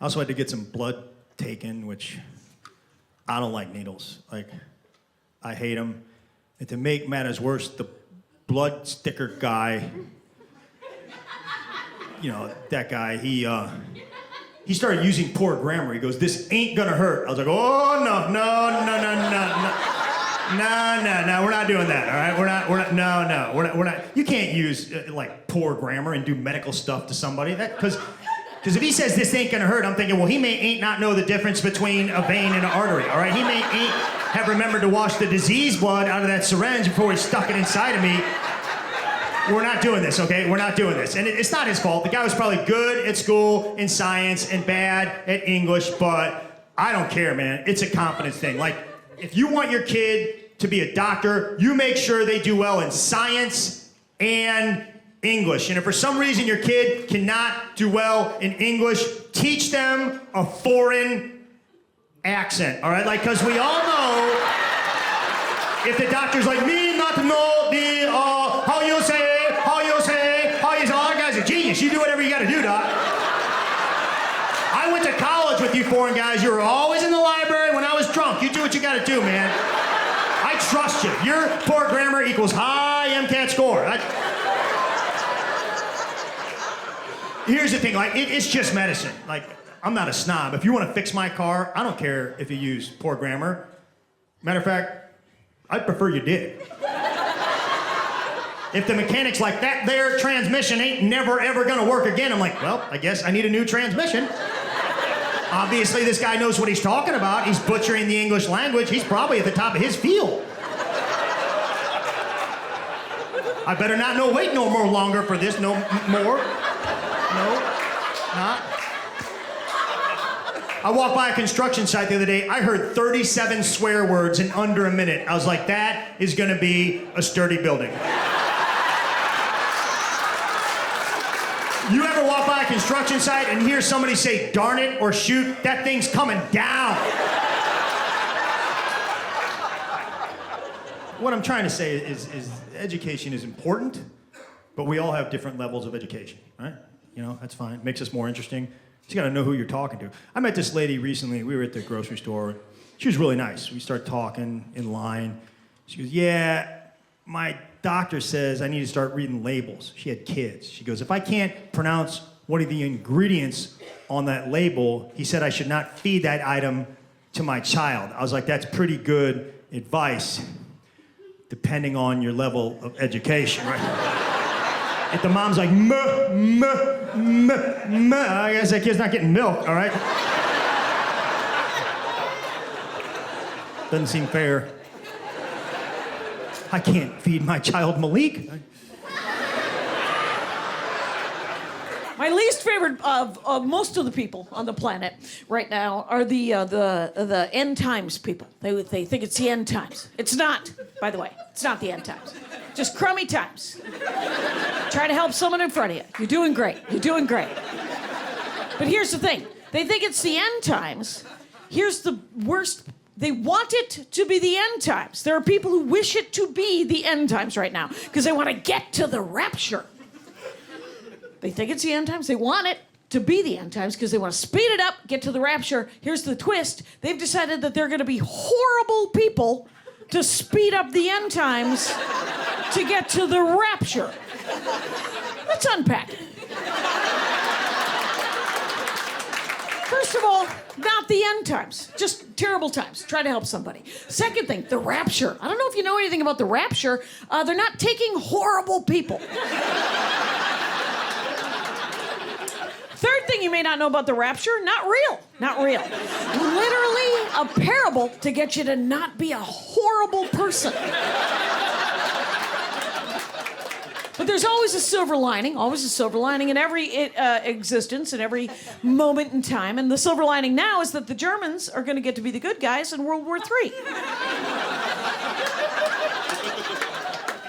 also had to get some blood taken, which I don't like needles. Like, I hate them. And to make matters worse, the blood sticker guy, you know, that guy, he started using poor grammar. He goes, "This ain't gonna hurt." I was like, "Oh, no, we're not doing that, all right? We're not. You can't use, like, poor grammar and do medical stuff to somebody. Because if he says this ain't gonna hurt, I'm thinking, well, he ain't not know the difference between a vein and an artery, all right? He ain't have remembered to wash the disease blood out of that syringe before he stuck it inside of me. We're not doing this, okay? We're not doing this. And it's not his fault. The guy was probably good at school, in science, and bad at English, but I don't care, man. It's a confidence thing. Like, if you want your kid to be a doctor, you make sure they do well in science and English. And if for some reason your kid cannot do well in English, teach them a foreign accent, all right? Like, because we all know if the doctor's like, "Me not know the, how you say, all that guy's a genius. You do whatever you gotta do, doc." I went to college with you foreign guys. You were always in the library when I was drunk. You do what you gotta do, man. I trust you. Your poor grammar equals high MCAT score. Here's the thing, like, it's just medicine. Like, I'm not a snob. If you want to fix my car, I don't care if you use poor grammar. Matter of fact, I'd prefer you did. If the mechanic's like, "That there transmission ain't never ever gonna work again," I'm like, "Well, I guess I need a new transmission." Obviously, this guy knows what he's talking about. He's butchering the English language. He's probably at the top of his field. I better not wait no more longer for this, no more. No, not. I walked by a construction site the other day. I heard 37 swear words in under a minute. I was like, that is gonna be a sturdy building. You ever walk by a construction site and hear somebody say, "Darn it," or "Shoot"? That thing's coming down. What I'm trying to say is education is important, but we all have different levels of education, right? You know, that's fine. Makes us more interesting. You gotta know who you're talking to. I met this lady recently. We were at the grocery store. She was really nice. We started talking in line. She goes, "Yeah, my doctor says I need to start reading labels." She had kids. She goes, "If I can't pronounce one of the ingredients on that label, he said I should not feed that item to my child." I was like, "That's pretty good advice, depending on your level of education," right? If the mom's like, I guess that kid's not getting milk, all right? Doesn't seem fair. I can't feed my child Malik. My least favorite of most of the people on the planet right now are the end times people. They think it's the end times. It's not, by the way. It's not the end times. Just crummy times. Try to help someone in front of you. You're doing great. You're doing great. But here's the thing. They think it's the end times. Here's the worst. They want it to be the end times. There are people who wish it to be the end times right now because they want to get to the rapture. They think it's the end times. They want it to be the end times because they want to speed it up, get to the rapture. Here's the twist. They've decided that they're going to be horrible people to speed up the end times to get to the rapture. Let's unpack it. First of all, not the end times, just terrible times. Try to help somebody. Second thing, the rapture. I don't know if you know anything about the rapture. They're not taking horrible people. Third thing you may not know about the rapture, not real. Not real. Literally a parable to get you to not be a horrible person. But there's always a silver lining in every existence, in every moment in time. And the silver lining now is that the Germans are going to get to be the good guys in World War III.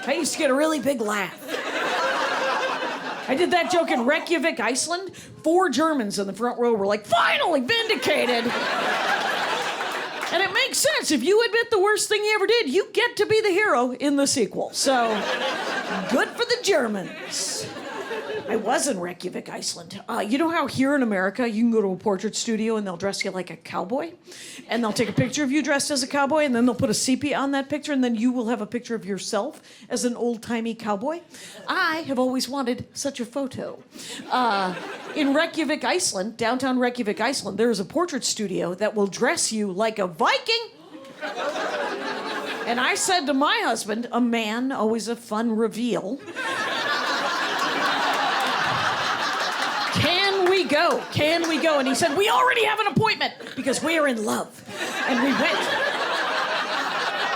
I used to get a really big laugh. I did that joke in Reykjavik, Iceland. 4 Germans in the front row were like, finally vindicated. And it makes sense. If you admit the worst thing you ever did, you get to be the hero in the sequel. So, good for the Germans. I was in Reykjavik, Iceland. You know how here in America you can go to a portrait studio and they'll dress you like a cowboy? And they'll take a picture of you dressed as a cowboy and then they'll put a sepia on that picture and then you will have a picture of yourself as an old-timey cowboy? I have always wanted such a photo. In Reykjavik, Iceland, downtown Reykjavik, Iceland, there is a portrait studio that will dress you like a Viking. And I said to my husband, a man, always a fun reveal. Can we go? Can we go? And he said, we already have an appointment because we are in love. And we went.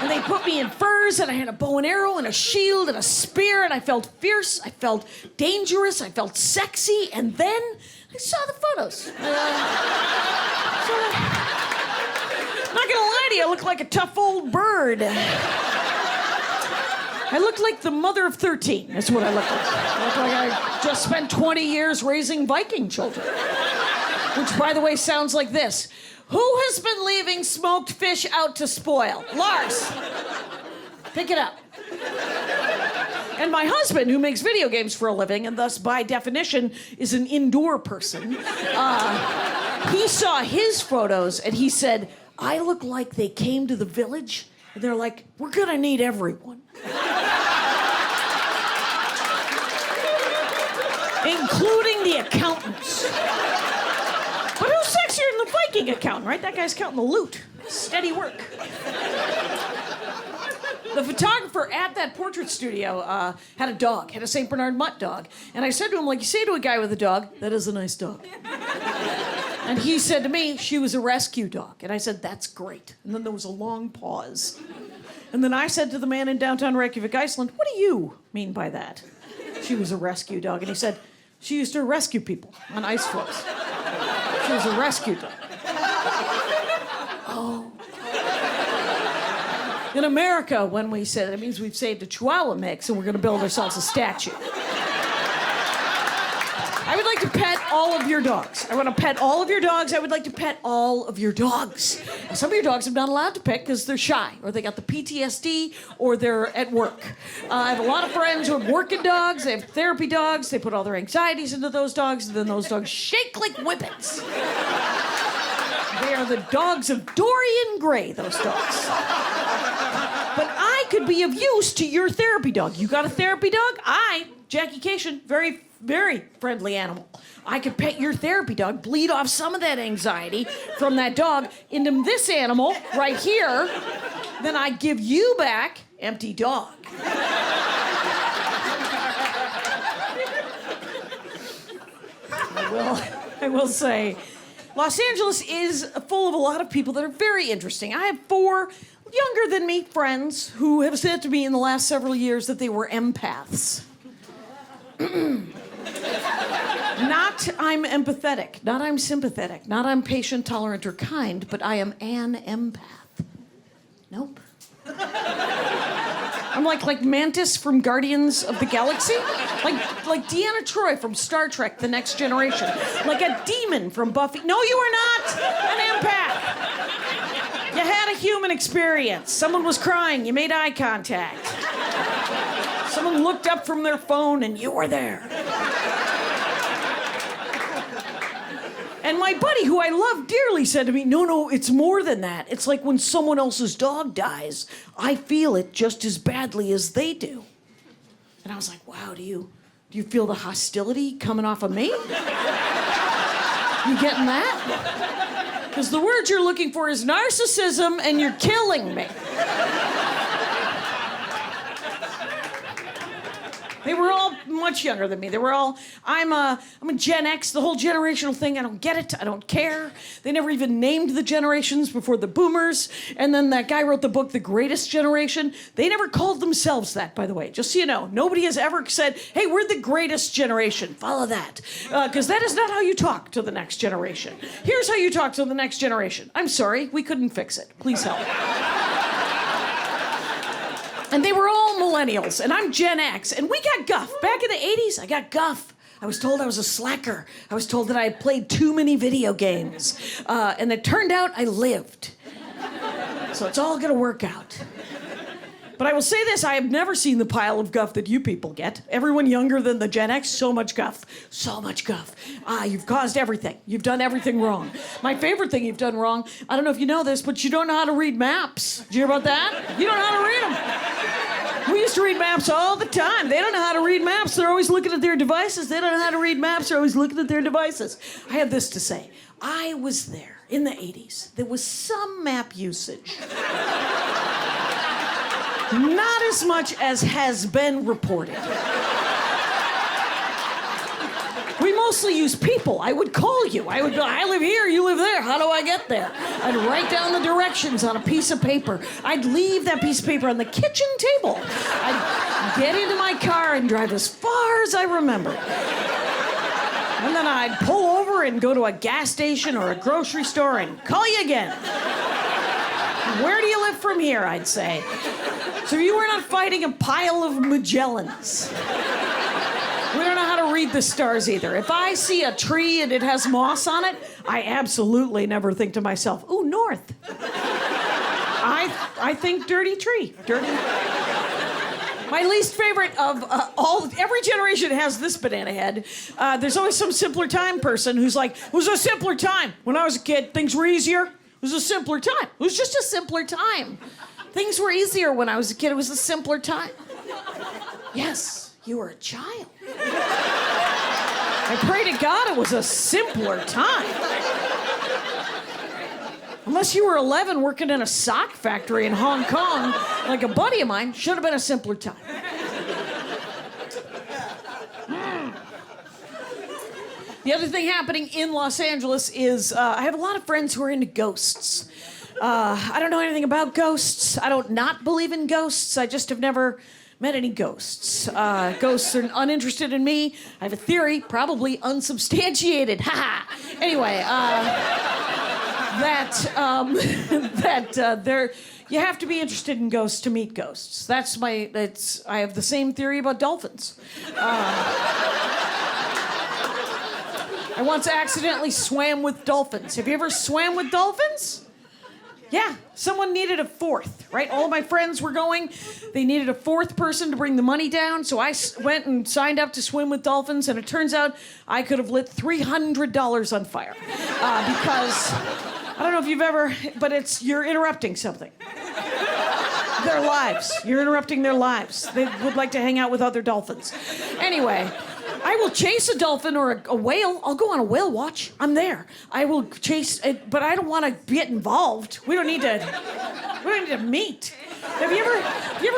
And they put me in furs, and I had a bow and arrow and a shield and a spear, and I felt fierce, I felt dangerous, I felt sexy, and then I saw the photos. Not gonna lie to you, I look like a tough old bird. I look like the mother of 13, that's what I look like. I look like I just spent 20 years raising Viking children. Which, by the way, sounds like this. Who has been leaving smoked fish out to spoil? Lars, pick it up. And my husband, who makes video games for a living, and thus, by definition, is an indoor person, he saw his photos, and he said, I look like they came to the village, and they're like, we're gonna need everyone. Including the accountants. But who's sexier than the Viking accountant, right? That guy's counting the loot. Steady work. The photographer at that portrait studio had a dog, had a St. Bernard mutt dog. And I said to him, like you say to a guy with a dog, that is a nice dog. And he said to me, she was a rescue dog. And I said, that's great. And then there was a long pause. And then I said to the man in downtown Reykjavik, Iceland, what do you mean by that? She was a rescue dog. And he said, she used to rescue people on ice floes. She was a rescue dog. Oh. In America, when we say that, it means we've saved a Chihuahua mix and we're going to build ourselves a statue. I would like to pet all of your dogs. I want to pet all of your dogs. I would like to pet all of your dogs. Now, some of your dogs I'm not allowed to pet because they're shy, or they got the PTSD, or they're at work. I have a lot of friends who have working dogs. They have therapy dogs. They put all their anxieties into those dogs, and then those dogs shake like whippets. They are the dogs of Dorian Gray, those dogs. But I could be of use to your therapy dog. You got a therapy dog? Jackie Kashian, very, very friendly animal. I could pet your therapy dog, bleed off some of that anxiety from that dog into this animal right here. Then I give you back empty dog. I will say, Los Angeles is full of a lot of people that are very interesting. I have 4 younger than me friends who have said to me in the last several years that they were empaths. Not I'm empathetic, not I'm sympathetic, not I'm patient, tolerant, or kind, but I am an empath. Nope. I'm like Mantis from Guardians of the Galaxy, like Deanna Troi from Star Trek: The Next Generation, like a demon from Buffy. No, you are not an empath. You had a human experience. Someone was crying. You made eye contact. Someone looked up from their phone and you were there. And my buddy, who I love dearly, said to me, no, it's more than that. It's like when someone else's dog dies, I feel it just as badly as they do. And I was like, wow, do you feel the hostility coming off of me? You getting that? Because the word you're looking for is narcissism, and you're killing me. They were all much younger than me. They were all, I'm a Gen X, the whole generational thing, I don't get it, I don't care. They never even named the generations before the boomers. And then that guy wrote the book, The Greatest Generation. They never called themselves that, by the way, just so you know. Nobody has ever said, hey, we're the greatest generation. Follow that. Because that is not how you talk to the next generation. Here's how you talk to the next generation. I'm sorry, we couldn't fix it. Please help. And they were all millennials, and I'm Gen X, and we got guff. Back in the 80s, I got guff. I was told I was a slacker. I was told that I had played too many video games. And it turned out I lived. So it's all gonna work out. But I will say this, I have never seen the pile of guff that you people get. Everyone younger than the Gen X, so much guff. So much guff. You've caused everything. You've done everything wrong. My favorite thing you've done wrong, I don't know if you know this, but you don't know how to read maps. Did you hear about that? You don't know how to read them. We used to read maps all the time. They don't know how to read maps. They're always looking at their devices. They don't know how to read maps. They're always looking at their devices. I have this to say. I was there in the 80s. There was some map usage. Not as much as has been reported. We mostly use people. I would call you. I would go, I live here, you live there. How do I get there? I'd write down the directions on a piece of paper. I'd leave that piece of paper on the kitchen table. I'd get into my car and drive as far as I remember. And then I'd pull over and go to a gas station or a grocery store and call you again. Where do you live from here, I'd say. So you were not fighting a pile of Magellans. We don't know how to read the stars either. If I see a tree and it has moss on it, I absolutely never think to myself, ooh, north. I think dirty tree. Dirty. My least favorite of every generation has this banana head. There's always some simpler time person who's like, it was a simpler time. When I was a kid, things were easier. It was a simpler time. It was just a simpler time. Things were easier when I was a kid. It was a simpler time. Yes, you were a child. I pray to God it was a simpler time. Unless you were 11 working in a sock factory in Hong Kong, like a buddy of mine, should have been a simpler time. The other thing happening in Los Angeles is I have a lot of friends who are into ghosts. I don't know anything about ghosts. I don't not believe in ghosts. I just have never met any ghosts. Ghosts are uninterested in me. I have a theory, probably unsubstantiated. Ha ha. Anyway, you have to be interested in ghosts to meet ghosts. I have the same theory about dolphins. I once accidentally swam with dolphins. Have you ever swam with dolphins? Yeah, someone needed a fourth, right? All of my friends were going. They needed a fourth person to bring the money down, so I went and signed up to swim with dolphins, and it turns out I could have lit $300 on fire. Because, I don't know if you've ever, but you're interrupting something. Their lives. You're interrupting their lives. They would like to hang out with other dolphins. Anyway, I will chase a dolphin or a whale. I'll go on a whale watch. I'm there. I will chase it, but I don't want to get involved. We don't need to meet. Have you ever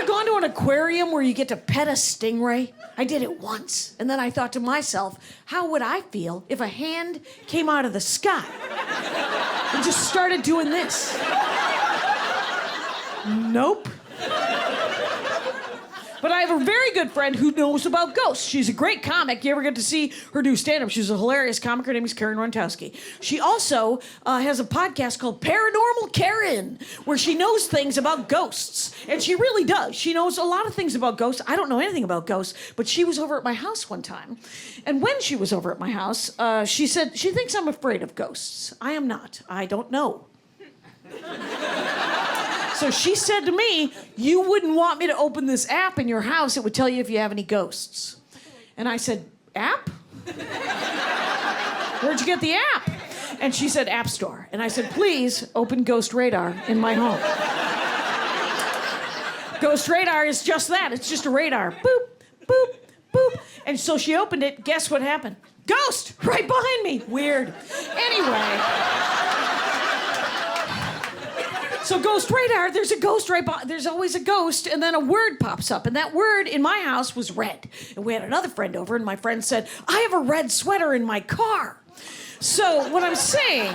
gone to an aquarium where you get to pet a stingray? I did it once, and then I thought to myself, how would I feel if a hand came out of the sky and just started doing this? Nope. But I have a very good friend who knows about ghosts. She's a great comic. You ever get to see her do stand-up? She's a hilarious comic. Her name is Karen Rontowski. She also has a podcast called Paranormal Karen, where she knows things about ghosts. And she really does. She knows a lot of things about ghosts. I don't know anything about ghosts, but she was over at my house one time. And when she was over at my house, she said she thinks I'm afraid of ghosts. I am not. I don't know. So she said to me, you wouldn't want me to open this app in your house. It would tell you if you have any ghosts. And I said, app? Where'd you get the app? And she said, App Store. And I said, please open Ghost Radar in my home. Ghost Radar is just that. It's just a radar. Boop, boop, boop. And so she opened it. Guess what happened? Ghost! Right behind me. Weird. Anyway. So Ghost Radar, there's a ghost there's always a ghost, and then a word pops up, and that word in my house was red. And we had another friend over, and my friend said, I have a red sweater in my car. So what I'm saying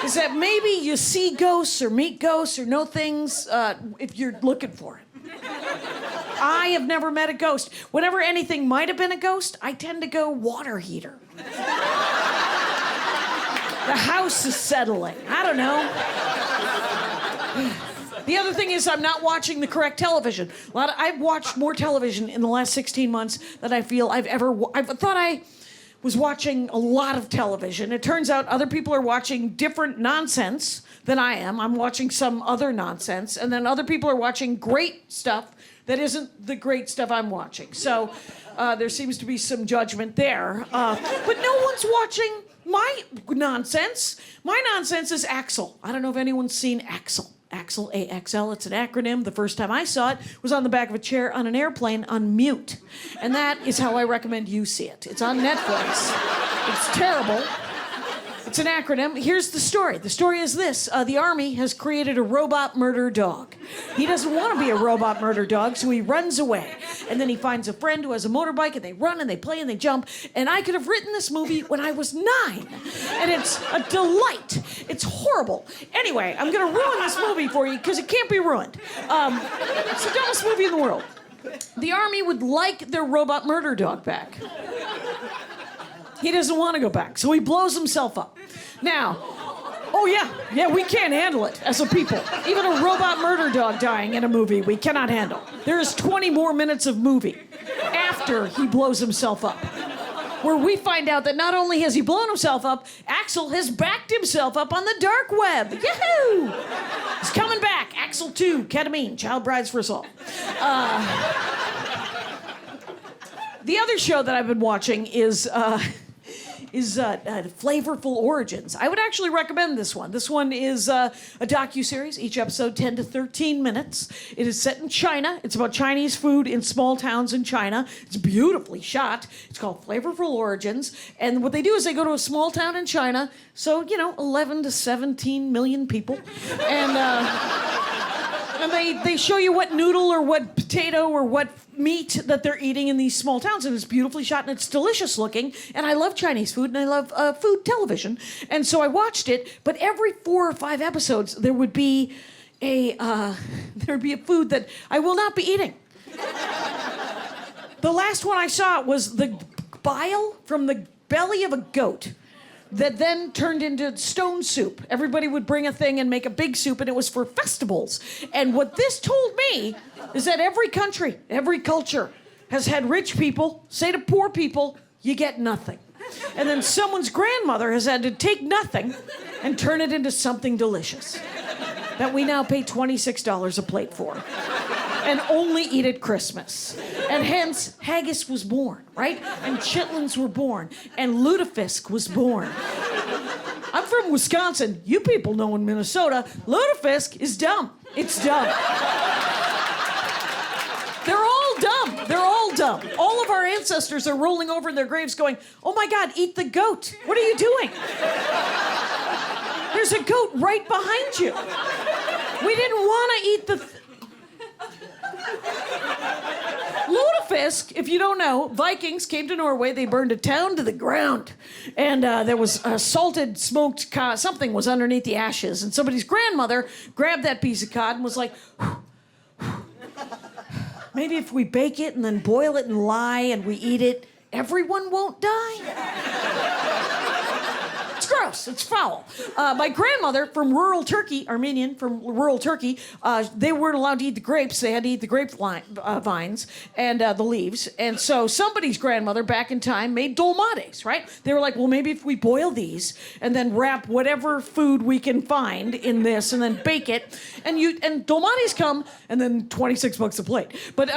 is that maybe you see ghosts or meet ghosts or know things if you're looking for it. I have never met a ghost. Whenever anything might have been a ghost, I tend to go water heater. The house is settling. I don't know. The other thing is I'm not watching the correct television. I've watched more television in the last 16 months than I feel I've ever... was watching a lot of television. It turns out other people are watching different nonsense than I am. I'm watching some other nonsense. And then other people are watching great stuff that isn't the great stuff I'm watching. So there seems to be some judgment there. But no one's watching my nonsense. My nonsense is Axel. I don't know if anyone's seen Axel. Axel, A-X-L, it's an acronym. The first time I saw it was on the back of a chair on an airplane on mute. And that is how I recommend you see it. It's on Netflix. It's terrible. It's an acronym. Here's the story. The story is this. The Army has created a robot murder dog. He doesn't want to be a robot murder dog, so he runs away. And then he finds a friend who has a motorbike, and they run, and they play, and they jump. And I could have written this movie when I was 9. And it's a delight. It's horrible. Anyway, I'm going to ruin this movie for you, because it can't be ruined. It's the dumbest movie in the world. The Army would like their robot murder dog back. He doesn't want to go back, so he blows himself up. Now, oh yeah, we can't handle it as a people. Even a robot murder dog dying in a movie, we cannot handle. There is 20 more minutes of movie after he blows himself up, where we find out that not only has he blown himself up, Axel has backed himself up on the dark web. Yahoo! He's coming back. Axel 2, ketamine, child brides for us all. The other show that I've been watching is Flavorful Origins. I would actually recommend this one. This one is a docuseries, each episode 10 to 13 minutes. It is set in China. It's about Chinese food in small towns in China. It's beautifully shot. It's called Flavorful Origins. And what they do is they go to a small town in China, so, 11 to 17 million people. And they show you what noodle or what potato or what meat that they're eating in these small towns, and it's beautifully shot and it's delicious looking. And I love Chinese food and I love food television, and so I watched it. But every 4 or 5 episodes, there would be a food that I will not be eating. The last one I saw was the bile from the belly of a goat that then turned into stone soup. Everybody would bring a thing and make a big soup, and it was for festivals. And what this told me is that every country, every culture has had rich people say to poor people, you get nothing. And then someone's grandmother has had to take nothing and turn it into something delicious that we now pay $26 a plate for and only eat at Christmas. And hence, haggis was born, right? And chitlins were born, and lutefisk was born. I'm from Wisconsin. You people know in Minnesota, lutefisk is dumb. It's dumb. They're all dumb. They're all dumb. All of our ancestors are rolling over in their graves going, oh my God, eat the goat. What are you doing? There's a goat right behind you. We didn't want to eat the... Lutefisk, if you don't know, Vikings came to Norway. They burned a town to the ground. And there was salted, smoked cod. Something was underneath the ashes. And somebody's grandmother grabbed that piece of cod and was like, maybe if we bake it and then boil it and lie and we eat it, everyone won't die? It's gross. It's foul. My grandmother from rural Turkey, Armenian from rural Turkey, they weren't allowed to eat the grapes. They had to eat the grape vines and the leaves. And so somebody's grandmother back in time made dolmades, right? They were like, well, maybe if we boil these and then wrap whatever food we can find in this and then bake it, and dolmades come and then $26 a plate. But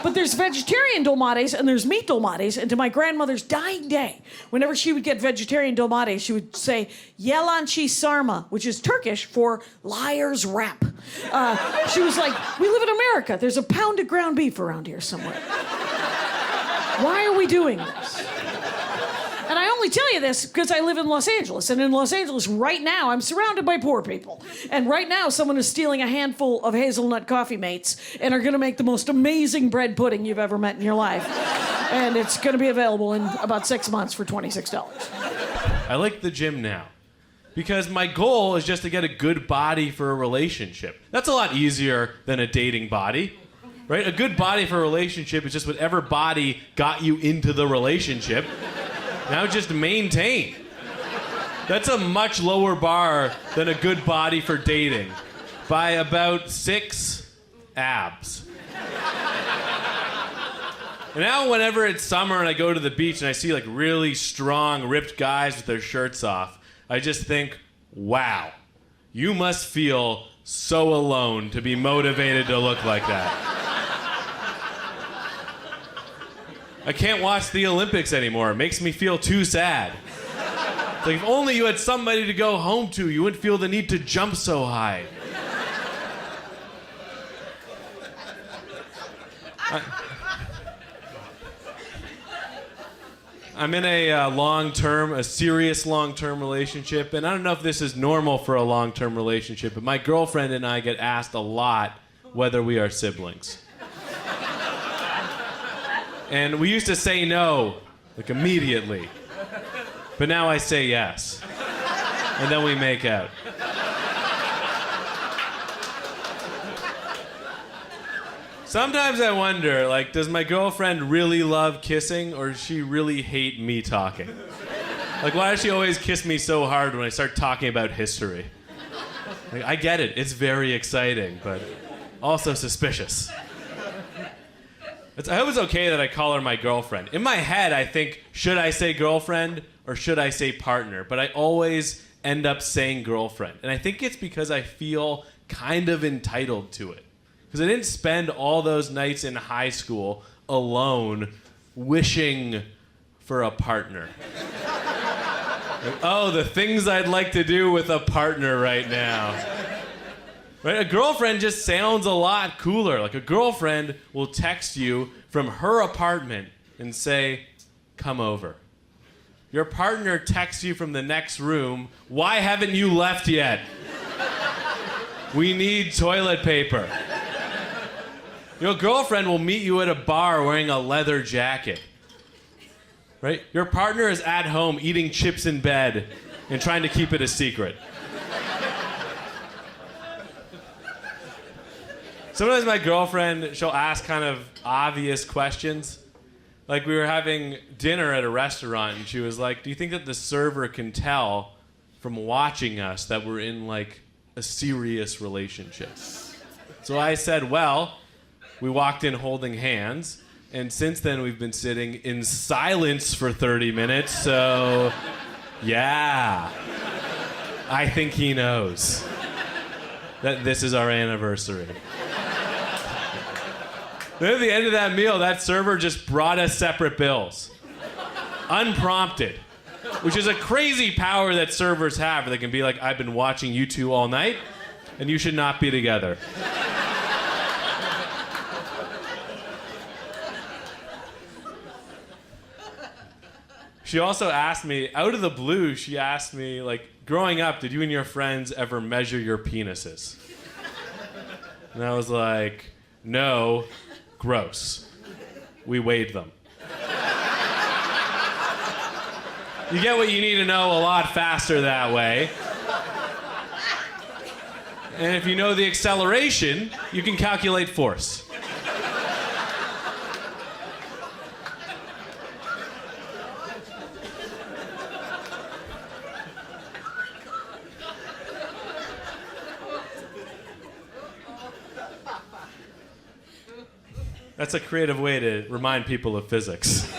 but there's vegetarian dolmades and there's meat dolmades. And to my grandmother's dying day, whenever she would get vegetarian dolmades, she would say "Yalanchi sarma," which is Turkish for liar's wrap. She was like, we live in America. There's a pound of ground beef around here somewhere. Why are we doing this? And I only tell you this because I live in Los Angeles. And in Los Angeles right now, I'm surrounded by poor people. And right now, someone is stealing a handful of hazelnut coffee mates and are going to make the most amazing bread pudding you've ever met in your life. And it's going to be available in about 6 months for $26. I like the gym now because my goal is just to get a good body for a relationship. That's a lot easier than a dating body, right? A good body for a relationship is just whatever body got you into the relationship. Now just maintain. That's a much lower bar than a good body for dating by about 6 abs. And now whenever it's summer and I go to the beach and I see like really strong, ripped guys with their shirts off, I just think, wow, you must feel so alone to be motivated to look like that. I can't watch the Olympics anymore. It makes me feel too sad. It's like if only you had somebody to go home to, you wouldn't feel the need to jump so high. I'm in a serious long-term relationship, and I don't know if this is normal for a long-term relationship, but my girlfriend and I get asked a lot whether we are siblings. And we used to say no, like immediately. But now I say yes. And then we make out. Sometimes I wonder, like, does my girlfriend really love kissing, or does she really hate me talking? Like, why does she always kiss me so hard when I start talking about history? Like, I get it, it's very exciting, but also suspicious. I hope it's okay that I call her my girlfriend. In my head, I think, should I say girlfriend or should I say partner? But I always end up saying girlfriend. And I think it's because I feel kind of entitled to it. Because I didn't spend all those nights in high school alone wishing for a partner. Like, oh, the things I'd like to do with a partner right now. Right? A girlfriend just sounds a lot cooler. Like a girlfriend will text you from her apartment and say, come over. Your partner texts you from the next room, why haven't you left yet? We need toilet paper. Your girlfriend will meet you at a bar wearing a leather jacket. Right? Your partner is at home eating chips in bed and trying to keep it a secret. Sometimes my girlfriend, she'll ask kind of obvious questions. Like we were having dinner at a restaurant and she was like, do you think that the server can tell from watching us that we're in like a serious relationship? So I said, well, we walked in holding hands and since then we've been sitting in silence for 30 minutes, so yeah, I think he knows that this is our anniversary. Then at the end of that meal, that server just brought us separate bills. Unprompted. Which is a crazy power that servers have. They can be like, I've been watching you two all night, and you should not be together. She also asked me, out of the blue, she asked me, like, growing up, did you and your friends ever measure your penises? And I was like, no. Gross. We weighed them. You get what you need to know a lot faster that way. And if you know the acceleration, you can calculate force. That's a creative way to remind people of physics.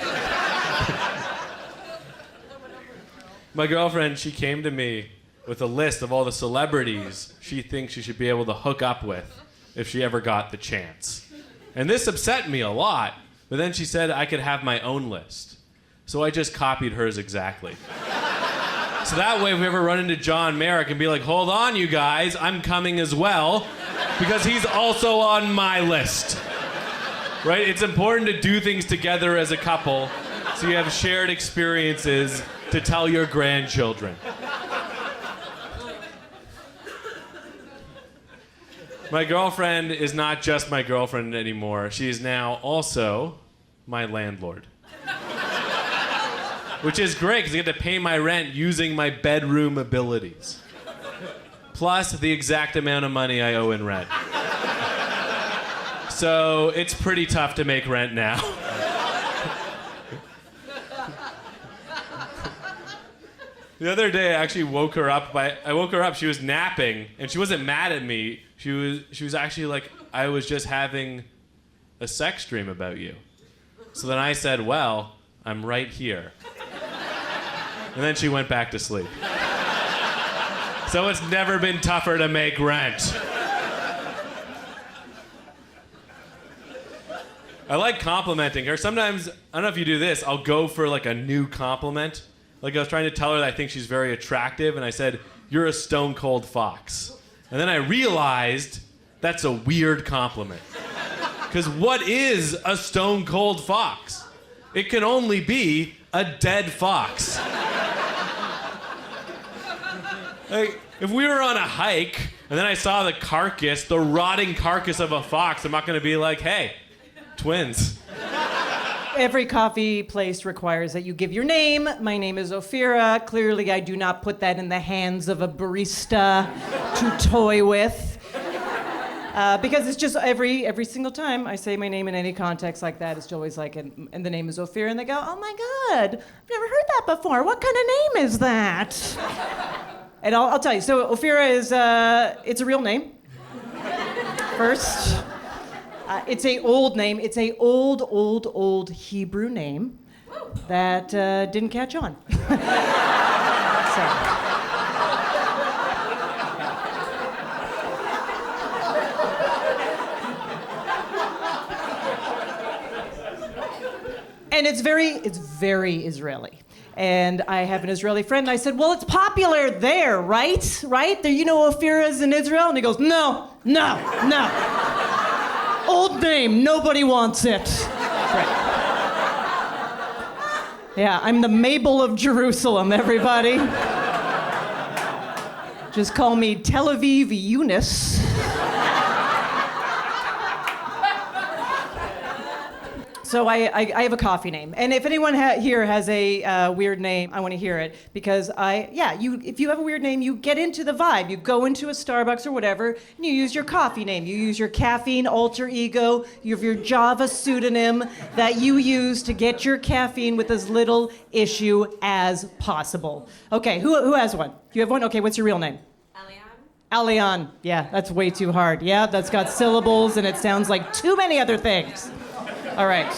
My girlfriend, she came to me with a list of all the celebrities she thinks she should be able to hook up with if she ever got the chance. And this upset me a lot, but then she said I could have my own list. So I just copied hers exactly. So that way, if we ever run into John Mayer, I can be like, hold on, you guys, I'm coming as well, because he's also on my list. Right? It's important to do things together as a couple so you have shared experiences to tell your grandchildren. My girlfriend is not just my girlfriend anymore. She is now also my landlord. Which is great because I get to pay my rent using my bedroom abilities. Plus the exact amount of money I owe in rent. So it's pretty tough to make rent now. The other day, I actually woke her up. She was napping, and she wasn't mad at me. She was actually like, I was just having a sex dream about you. So then I said, well, I'm right here. And then she went back to sleep. So it's never been tougher to make rent. I like complimenting her. Sometimes, I don't know if you do this, I'll go for like a new compliment. Like I was trying to tell her that I think she's very attractive, and I said, you're a stone cold fox. And then I realized that's a weird compliment. Because what is a stone cold fox? It can only be a dead fox. Like, if we were on a hike and then I saw the rotting carcass of a fox, I'm not gonna be like, hey, twins. Every coffee place requires that you give your name. My name is Ophira. Clearly, I do not put that in the hands of a barista to toy with. Because it's just every single time I say my name in any context like that, it's always like, and the name is Ophira, and they go, oh my God, I've never heard that before. What kind of name is that? And I'll tell you, so Ophira is, it's a real name. First, it's a old name. It's a old Hebrew name that didn't catch on. So. And it's very Israeli. And I have an Israeli friend, and I said, well, it's popular there, right? Right? There, you know Ophira's in Israel? And he goes, no. Old name, nobody wants it. Right. Yeah, I'm the Mabel of Jerusalem, everybody. Just call me Tel Aviv Eunice. So I have a coffee name, and if anyone here has a weird name, I want to hear it, because if you have a weird name, you get into the vibe. You go into a Starbucks or whatever, and you use your coffee name. You use your caffeine alter ego. You have your Java pseudonym that you use to get your caffeine with as little issue as possible. Okay, who has one? You have one? Okay, what's your real name? Alian. Yeah, that's way too hard. Yeah, that's got syllables, and it sounds like too many other things. All right.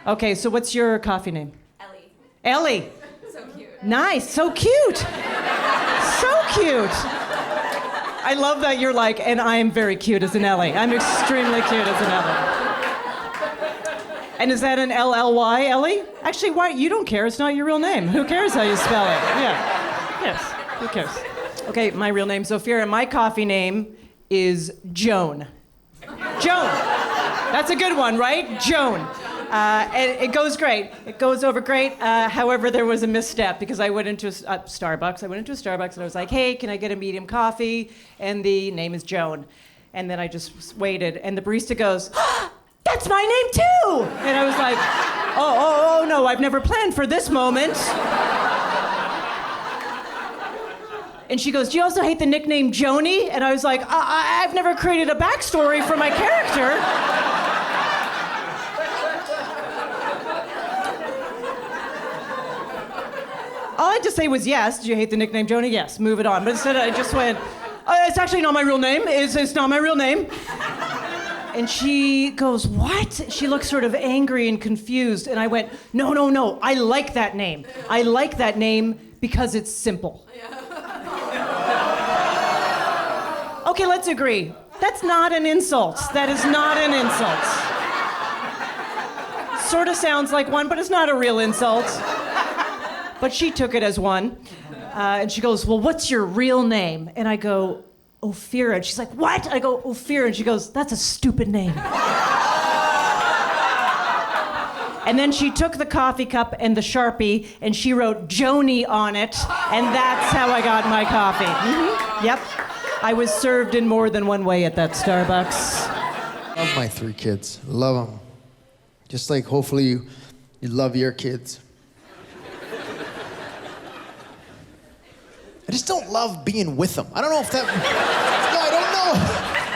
Okay, so what's your coffee name? Ellie. So cute. Nice, so cute. So cute. I love that you're like, and I am very cute as an Ellie. I'm extremely cute as an Ellie. And is that an L-L-Y, Ellie? Actually, why? You don't care. It's not your real name. Who cares how you spell it? Yeah. Yes. Who cares? Okay, my real name's Ophira, and my coffee name is Joan. Joan. That's a good one, right? Joan. And it goes great. It goes over great. However, there was a misstep because I went into a Starbucks. And I was like, hey, can I get a medium coffee? And the name is Joan. And then I just waited. And the barista goes, that's my name too! And I was like, oh, no, I've never planned for this moment. And she goes, do you also hate the nickname Joni? And I was like, I've never created a backstory for my character. All I had to say was yes. Do you hate the nickname Joni? Yes. Move it on. But instead I just went, it's actually not my real name. It's not my real name. And she goes, what? She looks sort of angry and confused. And I went, no. I like that name. I like that name because it's simple. Okay, let's agree. That's not an insult. That is not an insult. Sort of sounds like one, but it's not a real insult. But she took it as one. And she goes, well, what's your real name? And I go, Ophira. And she's like, what? I go, Ophira. And she goes, that's a stupid name. And then she took the coffee cup and the Sharpie, and she wrote Joni on it, and that's how I got my coffee. Mm-hmm. Yep. I was served in more than one way at that Starbucks. Love my 3 kids. Love them. Just like hopefully you love your kids. I just don't love being with them. I don't know if that... No, I don't know.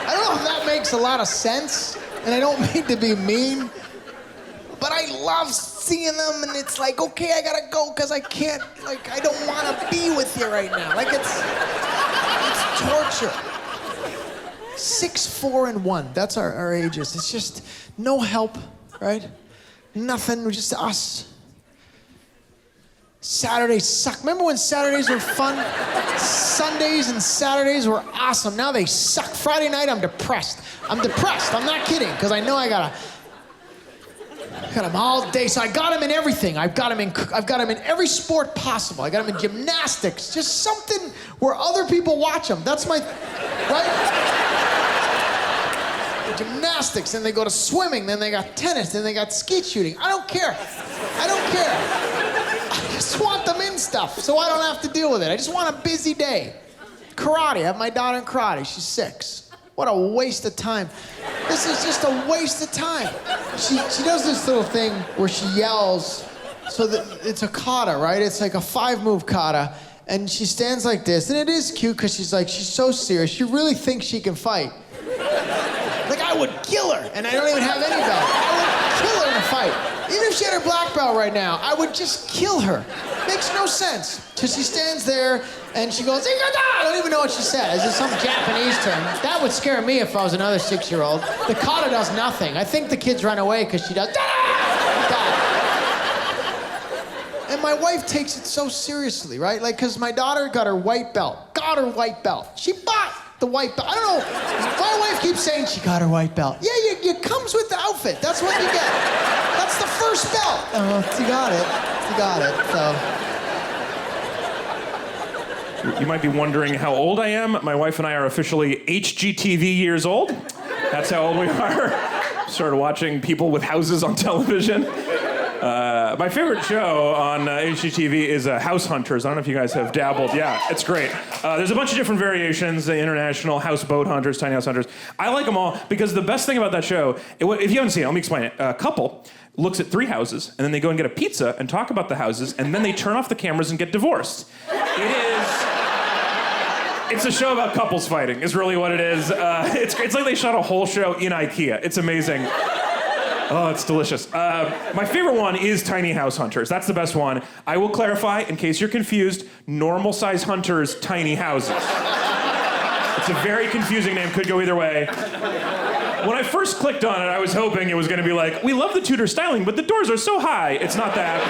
I don't know if that makes a lot of sense, and I don't mean to be mean, but I love seeing them, and it's like, okay, I gotta go, because I can't, like, I don't want to be with you right now. Like, it's torture. 6, 4, and 1. That's our ages. It's just no help, right? Nothing, just us. Saturdays suck. Remember when Saturdays were fun? Sundays and Saturdays were awesome. Now they suck. Friday night, I'm depressed. I'm not kidding, because I know I got him all day. So I got him in everything. I've got him in every sport possible. I got him in gymnastics. Just something where other people watch him. That's my, right? Gymnastics, then they go to swimming, then they got tennis, then they got skeet shooting. I don't care. I just want them in stuff so I don't have to deal with it. I just want a busy day. Karate, I have my daughter in karate. She's 6. What a waste of time. This is just a waste of time. She does this little thing where she yells, so that it's a kata, right? It's like a 5-move kata, and she stands like this, and it is cute because she's so serious. She really thinks she can fight. Like, I would kill her, and I don't even have any belt. I would kill her in a fight. Even if she had her black belt right now, I would just kill her. Makes no sense. So she stands there, and she goes, "Ikada!" I don't even know what she says. It's some Japanese term. That would scare me if I was another 6-year-old. The kata does nothing. I think the kids run away because she does, "Da-da!" And my wife takes it so seriously, right? Like, because my daughter got her white belt. She bought the white belt. I don't know. My wife keeps saying she got her white belt. Yeah, it comes with the outfit. That's what you get. That's the first belt. Oh, you got it. So. You might be wondering how old I am. My wife and I are officially HGTV years old. That's how old we are. Started watching people with houses on television. My favorite show on HGTV is House Hunters. I don't know if you guys have dabbled. Yeah, it's great. There's a bunch of different variations, the international houseboat hunters, tiny house hunters. I like them all because the best thing about that show, if you haven't seen it, let me explain it. A couple looks at 3 houses, and then they go and get a pizza and talk about the houses, and then they turn off the cameras and get divorced. It's a show about couples fighting, is really what it is. It's like they shot a whole show in IKEA. It's amazing. Oh, it's delicious. My favorite one is Tiny House Hunters. That's the best one. I will clarify, in case you're confused, normal size hunters, tiny houses. It's a very confusing name, could go either way. When I first clicked on it, I was hoping it was going to be like, we love the Tudor styling, but the doors are so high. It's not that.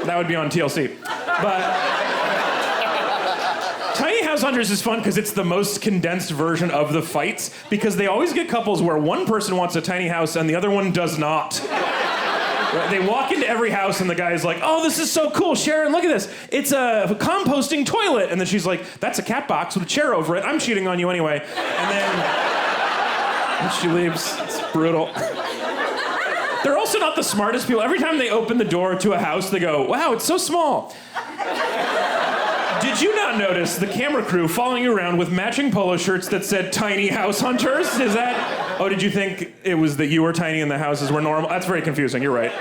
That would be on TLC. But Tiny House Hunters is fun because it's the most condensed version of the fights, because they always get couples where one person wants a tiny house and the other one does not. Right? They walk into every house and the guy's like, "Oh, this is so cool, Sharon, look at this. It's a composting toilet." And then she's like, "That's a cat box with a chair over it. I'm cheating on you anyway." And then she leaves. It's brutal. They're also not the smartest people. Every time they open the door to a house, they go, "Wow, it's so small." Did you not notice the camera crew following you around with matching polo shirts that said Tiny House Hunters? Is that... Oh, did you think it was that you were tiny and the houses were normal? That's very confusing, you're right.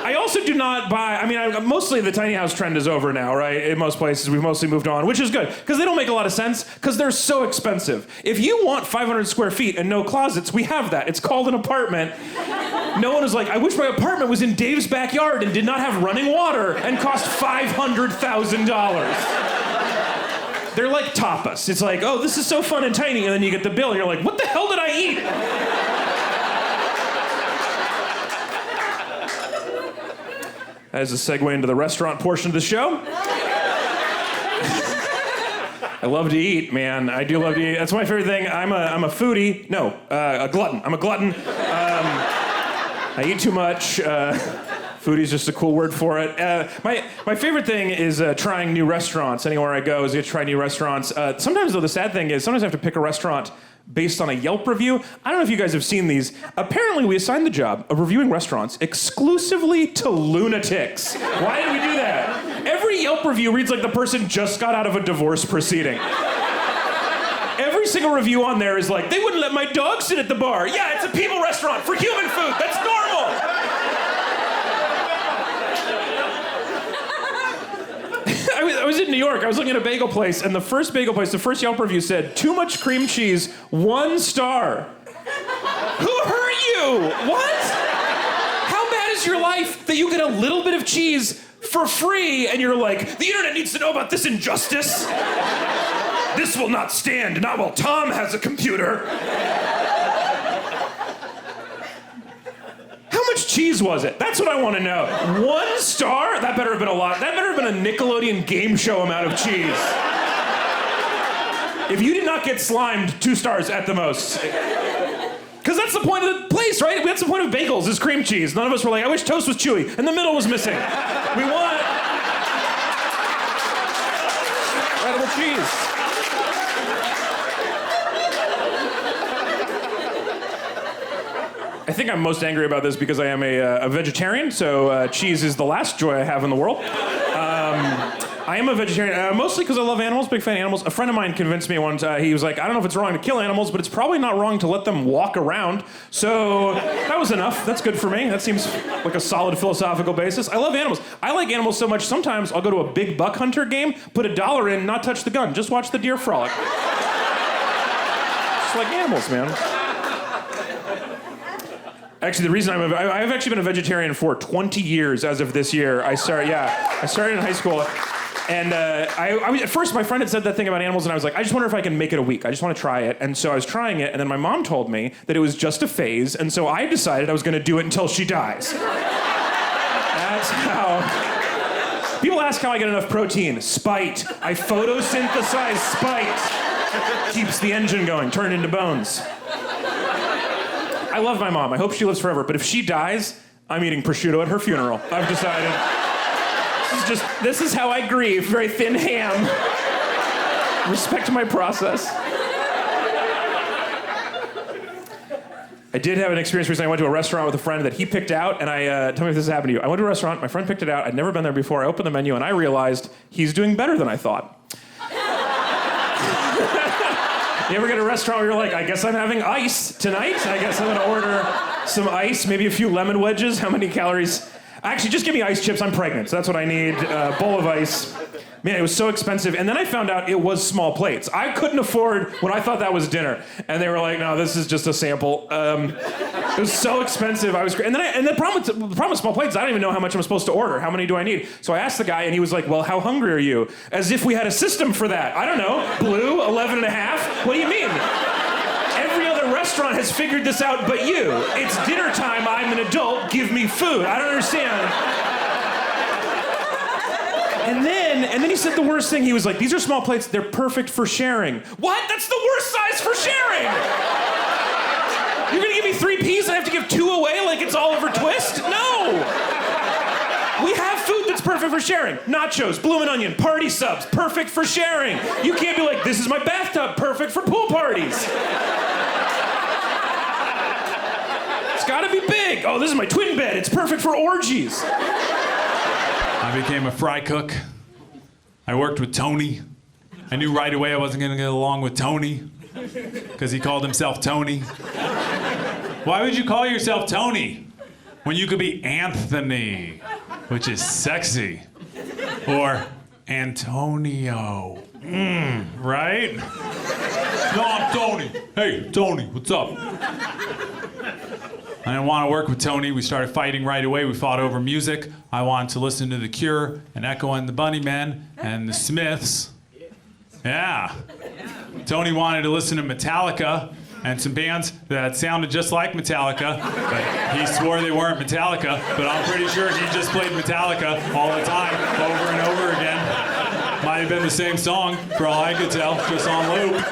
I also do not buy... mostly the tiny house trend is over now, right? In most places, we've mostly moved on, which is good, because they don't make a lot of sense, because they're so expensive. If you want 500 square feet and no closets, we have that. It's called an apartment. No one is like, "I wish my apartment was in Dave's backyard and did not have running water and cost $500,000. They're like tapas. It's like, "Oh, this is so fun and tiny," and then you get the bill and you're like, "What the hell did I eat?" As a segue into the restaurant portion of the show. I love to eat, man. I do love to eat. That's my favorite thing. I'm a foodie. No, a glutton. I'm a glutton. I eat too much. Foodie's just a cool word for it. My favorite thing is trying new restaurants. Anywhere I go is to try new restaurants. Sometimes, though, the sad thing is sometimes I have to pick a restaurant based on a Yelp review. I don't know if you guys have seen these. Apparently, we assigned the job of reviewing restaurants exclusively to lunatics. Why did we do that? Every Yelp review reads like the person just got out of a divorce proceeding. Every single review on there is like, "They wouldn't let my dog sit at the bar." Yeah, it's a people restaurant for human food. That's normal. I was in New York. I was looking at a bagel place, and the first Yelp review said, "Too much cream cheese, 1 star." Who hurt you? What? How bad is your life that you get a little bit of cheese for free, and you're like, "The internet needs to know about this injustice. This will not stand, not while Tom has a computer." cheese was it? That's what I want to know. 1 star? That better have been a lot. That better have been a Nickelodeon game show amount of cheese. If you did not get slimed, 2 stars at the most. Because that's the point of the place, right? That's the point of bagels, is cream cheese. None of us were like, I wish toast was chewy, and the middle was missing. We want edible cheese. I think I'm most angry about this because I am a vegetarian, so cheese is the last joy I have in the world. I am a vegetarian, mostly because I love animals, big fan of animals. A friend of mine convinced me once, he was like, I don't know if it's wrong to kill animals, but it's probably not wrong to let them walk around. So that was enough. That's good for me. That seems like a solid philosophical basis. I love animals. I like animals so much, sometimes I'll go to a big buck hunter game, put $1 in, not touch the gun, just watch the deer frolic. Just like animals, man. Actually, the reason I've actually been a vegetarian for 20 years as of this year. I started in high school. And at first, my friend had said that thing about animals, and I was like, I just wonder if I can make it a week. I just want to try it. And so I was trying it, and then my mom told me that it was just a phase, and so I decided I was going to do it until she dies. That's how... People ask how I get enough protein. Spite. I photosynthesize spite. Keeps the engine going, turn into bones. I love my mom. I hope she lives forever. But if she dies, I'm eating prosciutto at her funeral. I've decided. This is how I grieve. Very thin ham. Respect my process. I did have an experience recently. I went to a restaurant with a friend that he picked out, and tell me if this has happened to you. I went to a restaurant, my friend picked it out. I'd never been there before. I opened the menu, and I realized he's doing better than I thought. You ever get a restaurant where you're like, I guess I'm having ice tonight. I guess I'm gonna order some ice, maybe a few lemon wedges. How many calories? Actually, just give me ice chips. I'm pregnant, so that's what I need. A bowl of ice. Man, it was so expensive. And then I found out it was small plates. I couldn't afford what I thought that was dinner. And they were like, no, this is just a sample. It was so expensive. And the problem with small plates, I don't even know how much I'm supposed to order. How many do I need? So I asked the guy, and he was like, well, how hungry are you? As if we had a system for that. I don't know. Blue, 11 and a half? What do you mean? Every other restaurant has figured this out but you. It's dinner time. I'm an adult. Give me food. I don't understand. And then he said the worst thing. He was like, these are small plates. They're perfect for sharing. What? That's the worst size for sharing. You're gonna give me 3 pieces and I have to give 2 away like it's Oliver Twist? No. We have food that's perfect for sharing. Nachos, bloomin' onion, party subs, perfect for sharing. You can't be like, this is my bathtub, perfect for pool parties. It's gotta be big. Oh, this is my twin bed. It's perfect for orgies. I became a fry cook. I worked with Tony. I knew right away I wasn't gonna get along with Tony because he called himself Tony. Why would you call yourself Tony when you could be Anthony, which is sexy, or Antonio, right? No, I'm Tony. Hey, Tony, what's up? I didn't want to work with Tony. We started fighting right away. We fought over music. I wanted to listen to The Cure and Echo and the Bunnymen and the Smiths. Yeah. Tony wanted to listen to Metallica and some bands that sounded just like Metallica, but he swore they weren't Metallica, but I'm pretty sure he just played Metallica all the time, over and over again. Might have been the same song, for all I could tell, just on loop.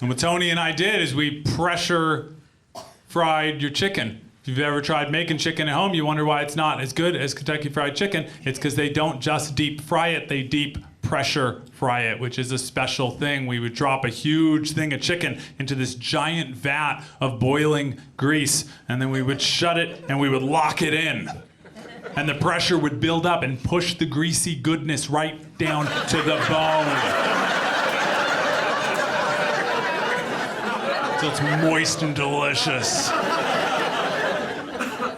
And what Tony and I did is we pressure fried your chicken. If you've ever tried making chicken at home, you wonder why it's not as good as Kentucky Fried Chicken. It's because they don't just deep fry it, they deep pressure fry it, which is a special thing. We would drop a huge thing of chicken into this giant vat of boiling grease, and then we would shut it and we would lock it in. And the pressure would build up and push the greasy goodness right down to the bone. So it's moist and delicious.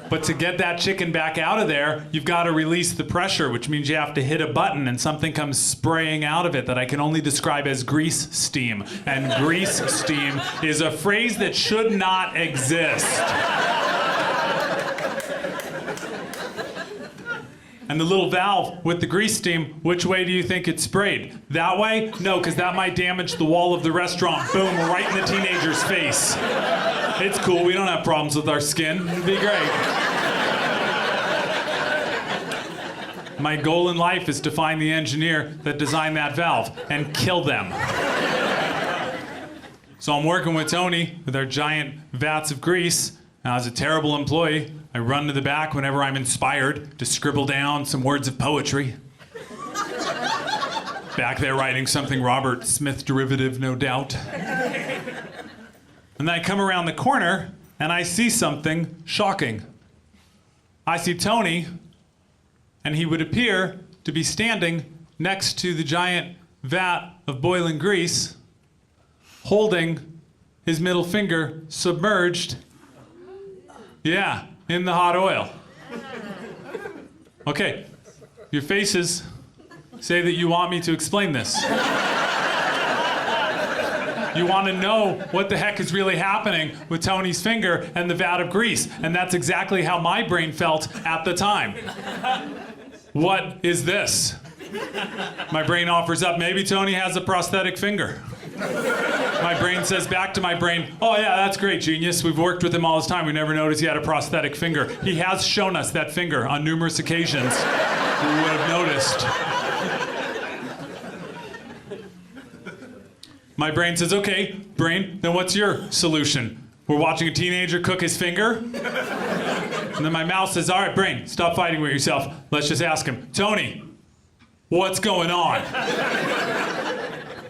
But to get that chicken back out of there, you've got to release the pressure, which means you have to hit a button and something comes spraying out of it that I can only describe as grease steam. And grease steam is a phrase that should not exist. And the little valve with the grease steam, which way do you think it sprayed? That way? No, because that might damage the wall of the restaurant. Boom, right in the teenager's face. It's cool, we don't have problems with our skin. It'd be great. My goal in life is to find the engineer that designed that valve and kill them. So I'm working with Tony with our giant vats of grease. Now, as a terrible employee, I run to the back whenever I'm inspired to scribble down some words of poetry. Back there writing something Robert Smith derivative, no doubt. And then I come around the corner and I see something shocking. I see Tony, and he would appear to be standing next to the giant vat of boiling grease, holding his middle finger submerged, in the hot oil. Okay, your faces say that you want me to explain this. You want to know what the heck is really happening with Tony's finger and the vat of grease, and that's exactly how my brain felt at the time. What is this? My brain offers up, maybe Tony has a prosthetic finger. My brain says back to my brain, oh yeah, that's great, genius. We've worked with him all this time. We never noticed he had a prosthetic finger. He has shown us that finger on numerous occasions. We would have noticed. My brain says, okay, brain, then what's your solution? We're watching a teenager cook his finger? And then my mouth says, all right, brain, stop fighting with yourself. Let's just ask him, Tony, what's going on?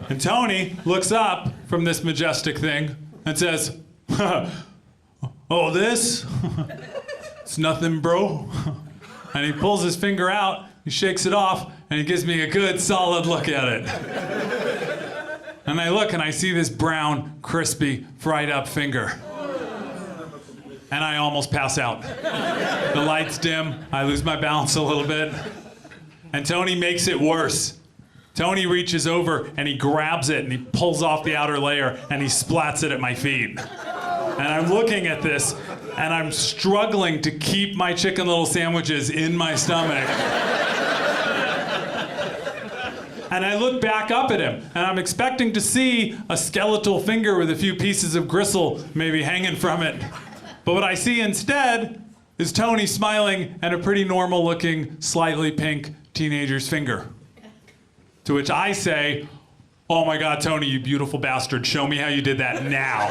And Tony looks up from this majestic thing and says, oh, this? It's nothing, bro. And he pulls his finger out, he shakes it off, and he gives me a good, solid look at it. And I look and I see this brown, crispy, fried up finger. And I almost pass out. The lights dim, I lose my balance a little bit. And Tony makes it worse. Tony reaches over and he grabs it and he pulls off the outer layer and he splats it at my feet. And I'm looking at this and I'm struggling to keep my Chicken Little sandwiches in my stomach. And I look back up at him and I'm expecting to see a skeletal finger with a few pieces of gristle maybe hanging from it. But what I see instead is Tony smiling and a pretty normal looking, slightly pink teenager's finger. To which I say, oh my God, Tony, you beautiful bastard, show me how you did that now.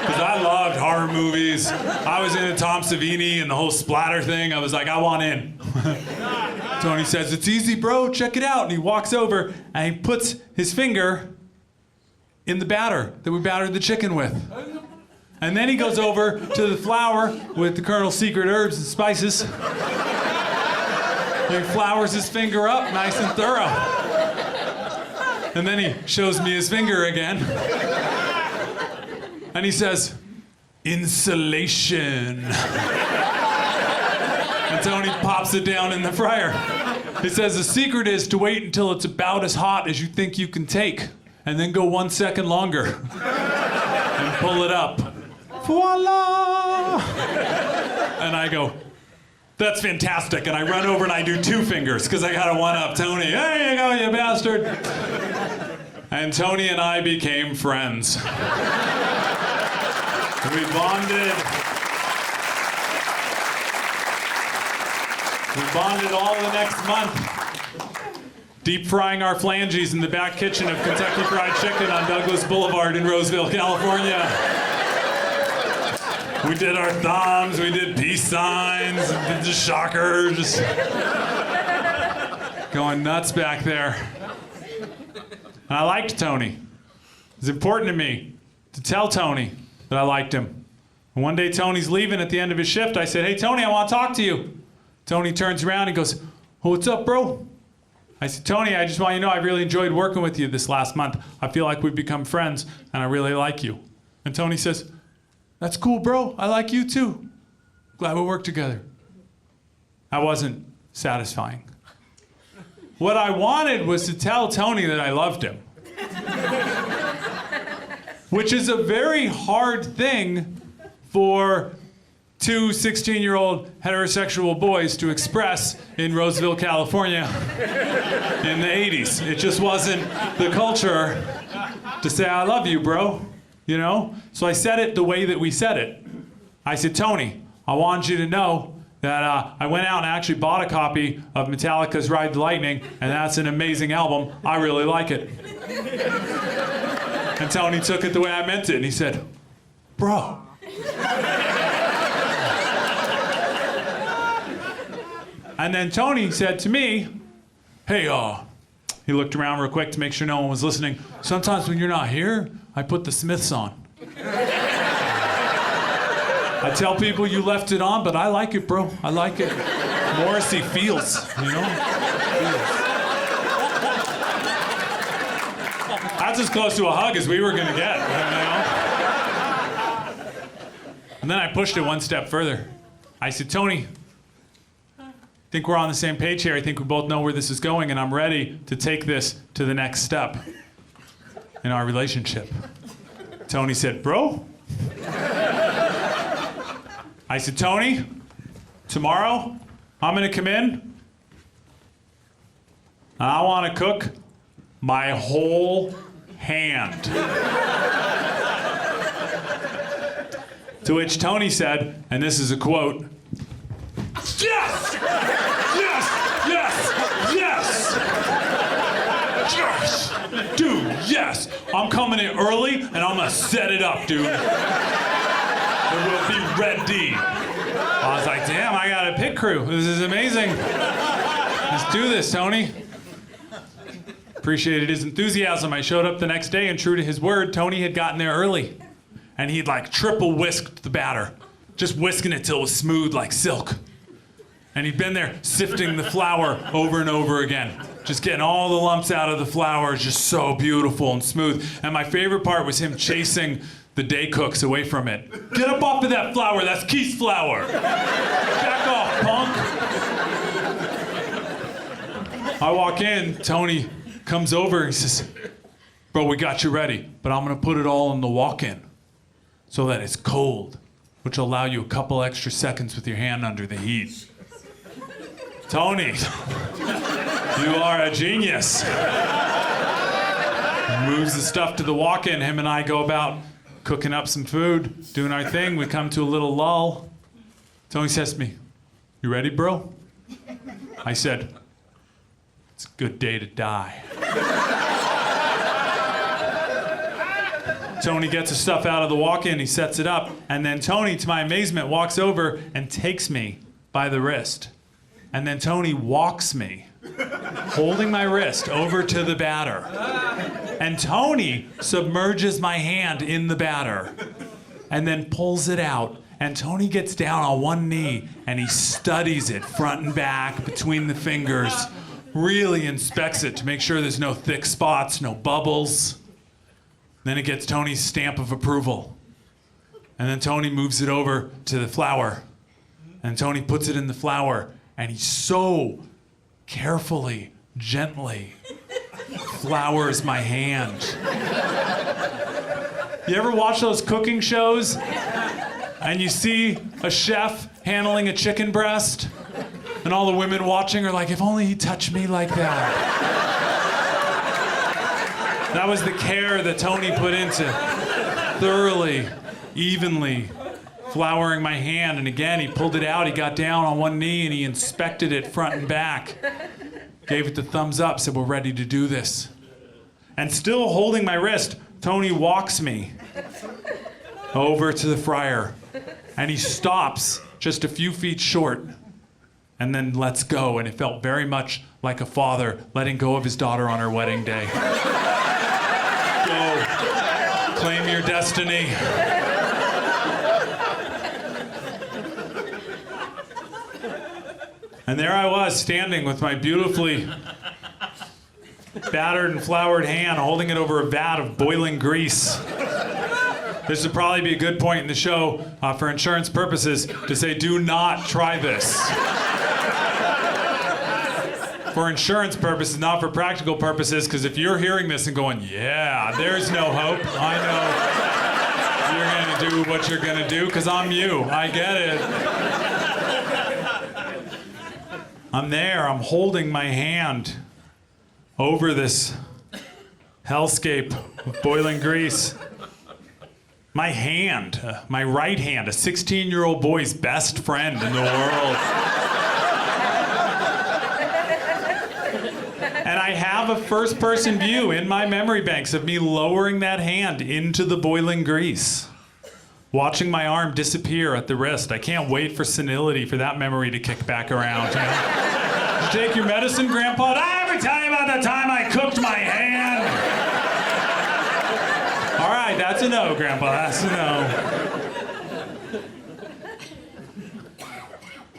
Because I loved horror movies. I was into Tom Savini and the whole splatter thing. I was like, I want in. Tony says, it's easy, bro, check it out. And he walks over and he puts his finger in the batter that we battered the chicken with. And then he goes over to the flour with the Colonel's secret herbs and spices. He flours his finger up nice and thorough. And then he shows me his finger again. And he says, insulation. And Tony pops it down in the fryer. He says the secret is to wait until it's about as hot as you think you can take, and then go 1 second longer. And pull it up. Voila! And I go, that's fantastic. And I run over and I do 2 fingers because I gotta one up Tony. There you go, you bastard. And Tony and I became friends. We bonded. We bonded all the next month. Deep frying our phalanges in the back kitchen of Kentucky Fried Chicken on Douglas Boulevard in Roseville, California. We did our thumbs, we did peace signs, did the shocker, just going nuts back there. And I liked Tony. It was important to me to tell Tony that I liked him. And one day Tony's leaving at the end of his shift. I said, hey Tony, I want to talk to you. Tony turns around and goes, oh, what's up, bro? I said, Tony, I just want you to know I really enjoyed working with you this last month. I feel like we've become friends and I really like you. And Tony says, that's cool, bro. I like you too. Glad we work together. That wasn't satisfying. What I wanted was to tell Tony that I loved him. Which is a very hard thing for two 16-year-old heterosexual boys to express in Roseville, California in the 80s. It just wasn't the culture to say, I love you, bro, you know? So I said it the way that we said it. I said, Tony, I want you to know that I went out and actually bought a copy of Metallica's Ride the Lightning, and that's an amazing album. I really like it. And Tony took it the way I meant it, and he said, bro. And then Tony said to me, hey, he looked around real quick to make sure no one was listening. Sometimes when you're not here, I put the Smiths on. I tell people you left it on, but I like it, bro. I like it. Morrissey feels, you know? That's as close to a hug as we were gonna get, you know? And then I pushed it one step further. I said, Tony, I think we're on the same page here. I think we both know where this is going, and I'm ready to take this to the next step in our relationship. Tony said, bro? I said, Tony, tomorrow I'm gonna come in and I wanna cook my whole hand. To which Tony said, and this is a quote, yes! Yes! Yes! Yes! Yes! Dude, yes! I'm coming in early and I'm gonna set it up, dude. There will be Red D. I was like, damn, I got a pit crew. This is amazing. Let's do this, Tony. Appreciated his enthusiasm. I showed up the next day, and true to his word, Tony had gotten there early. And he'd like triple whisked the batter, just whisking it till it was smooth like silk. And he'd been there sifting the flour over and over again, just getting all the lumps out of the flour, just so beautiful and smooth. And my favorite part was him chasing the day cooks away from it. Get up off of that flour, that's Keith's flour. Back off, punk. I walk in, Tony comes over, he says, bro, we got you ready, but I'm gonna put it all in the walk-in so that it's cold, which will allow you a couple extra seconds with your hand under the heat. Tony, you are a genius. Moves the stuff to the walk-in, him and I go about cooking up some food, doing our thing. We come to a little lull. Tony says to me, you ready, bro? I said, it's a good day to die. Tony gets the stuff out of the walk-in, he sets it up, and then Tony, to my amazement, walks over and takes me by the wrist. And then Tony walks me, holding my wrist, over to the batter. And Tony submerges my hand in the batter and then pulls it out. And Tony gets down on one knee and he studies it front and back between the fingers, really inspects it to make sure there's no thick spots, no bubbles. Then it gets Tony's stamp of approval. And then Tony moves it over to the flour. And Tony puts it in the flour and he so carefully, gently flours my hand. You ever watch those cooking shows and you see a chef handling a chicken breast and all the women watching are like, if only he touched me like that. That was the care that Tony put into thoroughly, evenly flouring my hand. And again, he pulled it out, he got down on one knee and he inspected it front and back. Gave it the thumbs up, said, we're ready to do this. And still holding my wrist, Tony walks me over to the fryer. And he stops just a few feet short and then lets go. And it felt very much like a father letting go of his daughter on her wedding day. Go, claim your destiny. And there I was, standing with my beautifully battered and floured hand, holding it over a vat of boiling grease. This would probably be a good point in the show for insurance purposes to say, do not try this. For insurance purposes, not for practical purposes, because if you're hearing this and going, yeah, there's no hope, I know you're gonna do what you're gonna do, because I'm you. I get it. I'm there, I'm holding my hand over this hellscape of boiling grease. My hand, my right hand, a 16-year-old boy's best friend in the world. And I have a first-person view in my memory banks of me lowering that hand into the boiling grease, watching my arm disappear at the wrist. I can't wait for senility for that memory to kick back around. You know? Did you take your medicine, Grandpa? Did I ever tell you about the time I cooked my hand? All right, that's a no, Grandpa. That's a no.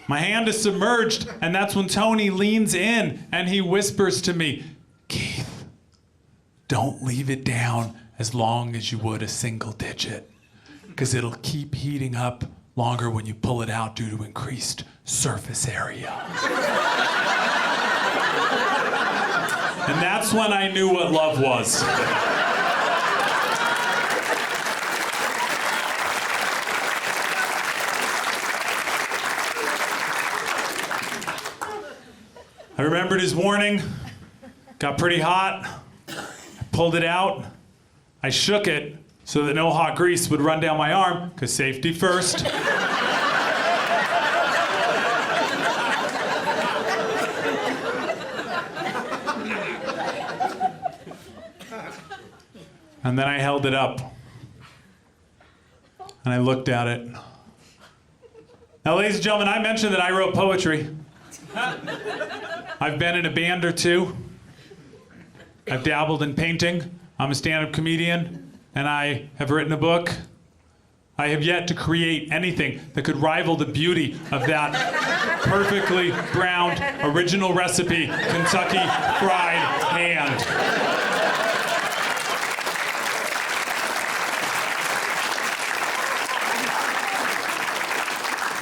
My hand is submerged, and that's when Tony leans in and he whispers to me, Keith, don't leave it down as long as you would a single digit, because it'll keep heating up longer when you pull it out due to increased surface area. And that's when I knew what love was. I remembered his warning, got pretty hot, pulled it out, I shook it so that no hot grease would run down my arm, because safety first. And then I held it up, and I looked at it. Now, ladies and gentlemen, I mentioned that I wrote poetry. I've been in a band or two. I've dabbled in painting. I'm a stand-up comedian, and I have written a book. I have yet to create anything that could rival the beauty of that perfectly browned, original recipe, Kentucky Fried Hand.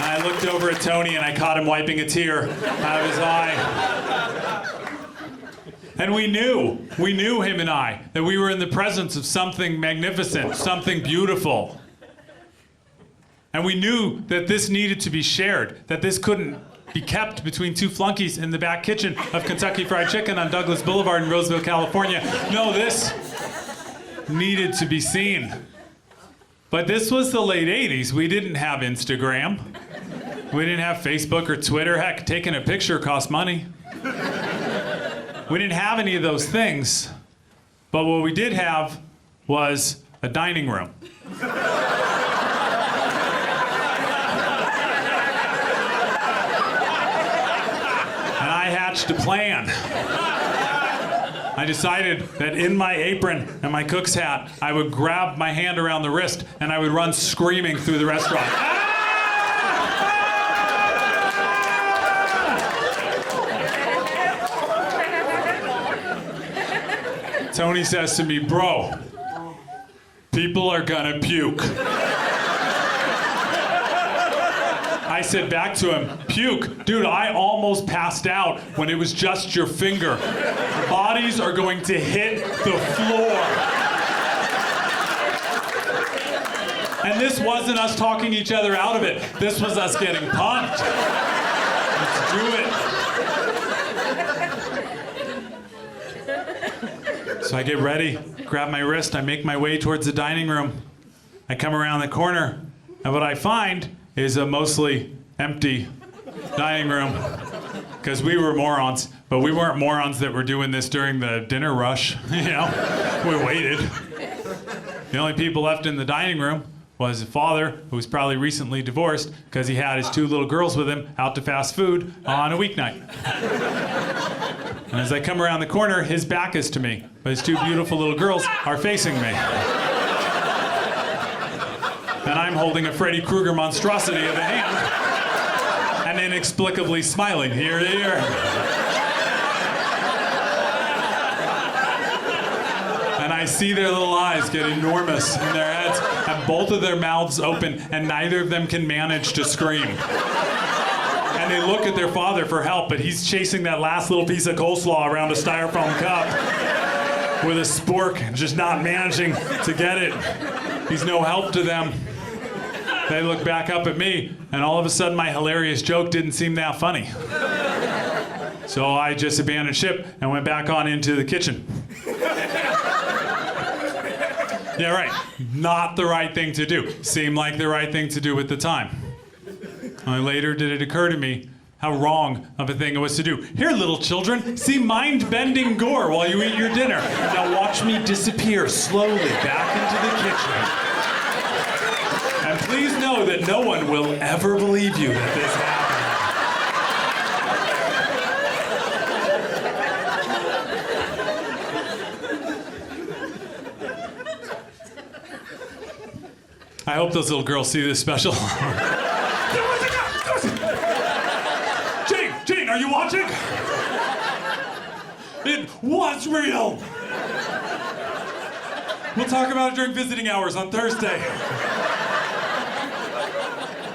I looked over at Tony and I caught him wiping a tear out of his eye. And we knew, him and I, that we were in the presence of something magnificent, something beautiful. And we knew that this needed to be shared, that this couldn't be kept between two flunkies in the back kitchen of Kentucky Fried Chicken on Douglas Boulevard in Roseville, California. No, this needed to be seen. But this was the late 80s. We didn't have Instagram. We didn't have Facebook or Twitter. Heck, taking a picture cost money. We didn't have any of those things. But what we did have was a dining room. And I hatched a plan. I decided that in my apron and my cook's hat, I would grab my hand around the wrist and I would run screaming through the restaurant. Tony says to me, bro, people are gonna puke. I said back to him, puke? Dude, I almost passed out when it was just your finger. Bodies are going to hit the floor. And this wasn't us talking each other out of it. This was us getting pumped. Let's do it. So I get ready, grab my wrist, I make my way towards the dining room. I come around the corner, and what I find is a mostly empty dining room. Because we were morons, but we weren't morons that were doing this during the dinner rush. You know, we waited. The only people left in the dining room was a father who was probably recently divorced because he had his two little girls with him out to fast food on a weeknight. And as I come around the corner, his back is to me, but his two beautiful little girls are facing me. And I'm holding a Freddy Krueger monstrosity of a hand and inexplicably smiling ear to ear. And I see their little eyes get enormous in their heads, and both of their mouths open, and neither of them can manage to scream. And they look at their father for help, but he's chasing that last little piece of coleslaw around a styrofoam cup with a spork, just not managing to get it. He's no help to them. They looked back up at me, and all of a sudden my hilarious joke didn't seem that funny. So I just abandoned ship and went back on into the kitchen. Yeah, right. Not the right thing to do. Seemed like the right thing to do at the time. Only later did it occur to me how wrong of a thing it was to do. Here, little children, see mind-bending gore while you eat your dinner. Now watch me disappear slowly back into the kitchen. And please know that no one will ever believe you that this happened. I hope those little girls see this special. Jane, are you watching? It was real. We'll talk about it during visiting hours on Thursday.